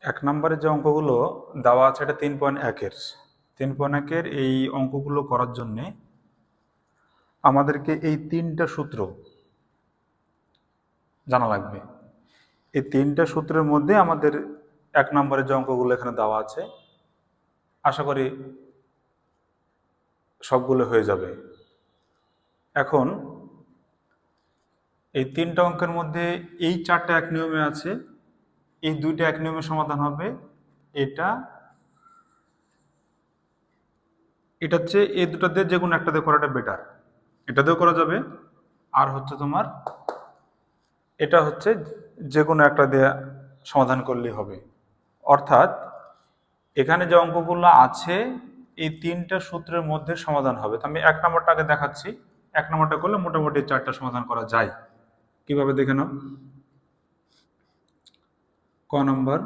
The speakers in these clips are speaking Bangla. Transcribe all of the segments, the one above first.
এক নম্বরের যে অঙ্কগুলো দেওয়া আছে এটা 3.1-এর 3.1-এর এই অঙ্কগুলো করার জন্যে আমাদেরকে এই তিনটা সূত্র জানা লাগবে। এই তিনটা সূত্রের মধ্যে আমাদের এক নম্বরের যে অঙ্কগুলো এখানে দেওয়া আছে আশা করি সবগুলো হয়ে যাবে। এখন এই তিনটা অঙ্কের মধ্যে এই চারটা এক নিয়মে আছে, এই দুইটা এক নিয়মে সমাধান হবে। এটা হচ্ছে এই দুটাতে যে কোনো একটা দিয়ে করাটা বেটার, এটাতেও করা যাবে। আর হচ্ছে তোমার এটা হচ্ছে যে কোনো একটা দিয়ে সমাধান করলেই হবে। অর্থাৎ এখানে যে অঙ্কগুলো আছে এই তিনটা সূত্রের মধ্যে সমাধান হবে। তো আমি এক নম্বরটাকে দেখাচ্ছি। এক নম্বরটা করলে মোটামুটি চারটা সমাধান করা যায়। কিভাবে দেখে নাও। ক নম্বর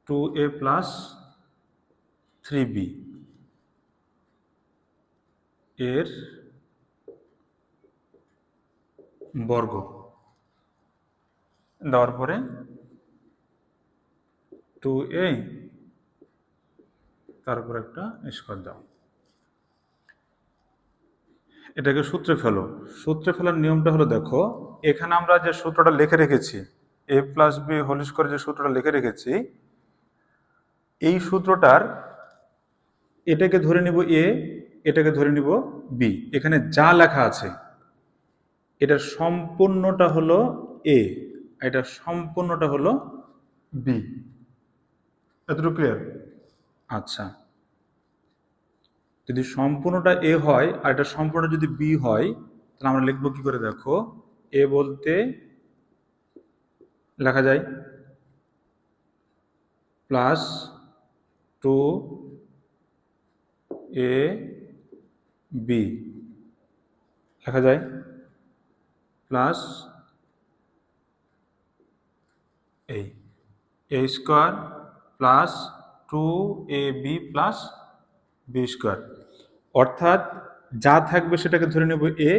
2a + 3b এর বর্গ দেওয়ার পরে 2a তারপর একটা স্কোয়ার দাও। এটাকে সূত্রে ফেলো। সূত্রে ফেলার নিয়মটা হলো, দেখো এখানে আমরা যে সূত্রটা লিখে রেখেছি a + b হোল স্কোয়ার, যে সূত্রটা লিখে রেখেছি এই সূত্রটার এটাকে ধরে নিব a, এটাকে ধরে নিব b। এখানে যা লেখা আছে এটা সম্পূর্ণটা হলো a, এটা সম্পূর্ণটা হলো b। এতটুকু ক্লিয়ার? আচ্ছা, যদি সম্পূর্ণটা a হয় আর এটা সম্পূর্ণ যদি b হয় তাহলে আমরা লিখবো কি করে? দেখো a বলতে লেখা যায় +2ab লেখা যায় plus a square plus 2ab plus b square. অর্থাৎ যা থাকবে সেটাকে ধরে নেব a,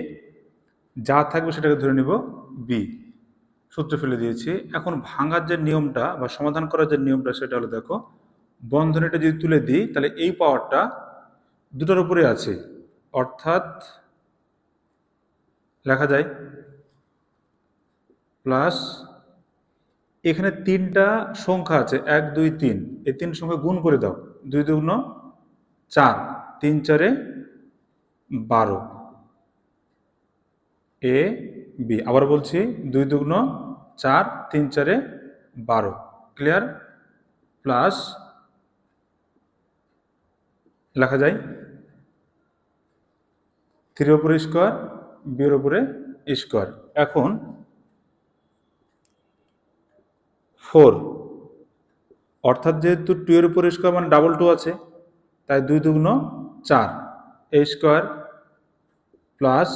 যা থাকবে সেটাকে ধরে নেব b। সূত্র ফেলে দিয়েছি। এখন ভাঙার যে নিয়মটা বা সমাধান করার যে নিয়মটা সেটা হলো, দেখো বন্ধনীটা যদি তুলে দিই তাহলে এই পাওয়ারটা দুটোর উপরে আছে। অর্থাৎ লেখা যায় প্লাস, এখানে তিনটা সংখ্যা আছে 1 2 3, এই তিন সংখ্যা গুণ করে দাও। 2 2 4, 3 4 12 a b। আবার বলছি 2 2 4, 3 4 12। ক্লিয়ার? প্লাস লেখা যায় 3 উপরে স্কোয়ার, b এর উপরে স্কোয়ার। এখন 4, অর্থাৎ যেহেতু 2 এর উপরে স্কোয়ার মানে ডাবল 2 আছে, তাই 2 2 4 a স্কোয়ার প্লাস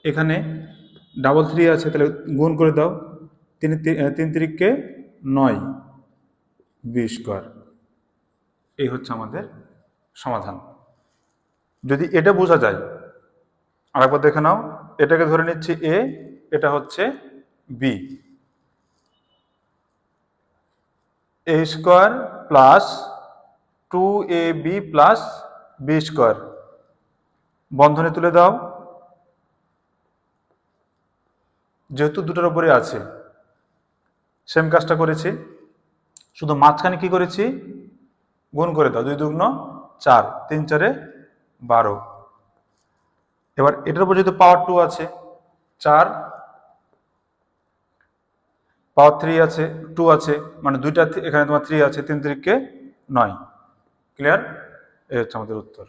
এখানে ডাবল 3 আছে, তাহলে গুণ করে দাও। 3 3 9 b স্কোয়ার। এই হচ্ছে আমাদের সমাধান। যদি এটা বোঝা যায় আরেকবার দেখে নাও। এটাকে ধরে নিচ্ছি a, এটা হচ্ছে b। a square plus 2ab plus b square বন্ধনী তুলে দাও। যেহেতু দুটোর উপরে আছে সেম কাজটা করেছি, শুধু মাঝখানে কি করেছি? গুণ করে দাও। 2 2 4, 3 4 12। এবার এটার উপর যেহেতু পাওয়ার 2 আছে, 4 পাওয়ার 3 আছে, 2 আছে, মানে দুইটা এখানে তোমার 3 আছে, 3 3 9। ক্লিয়ার? এই হচ্ছে আমাদের উত্তর।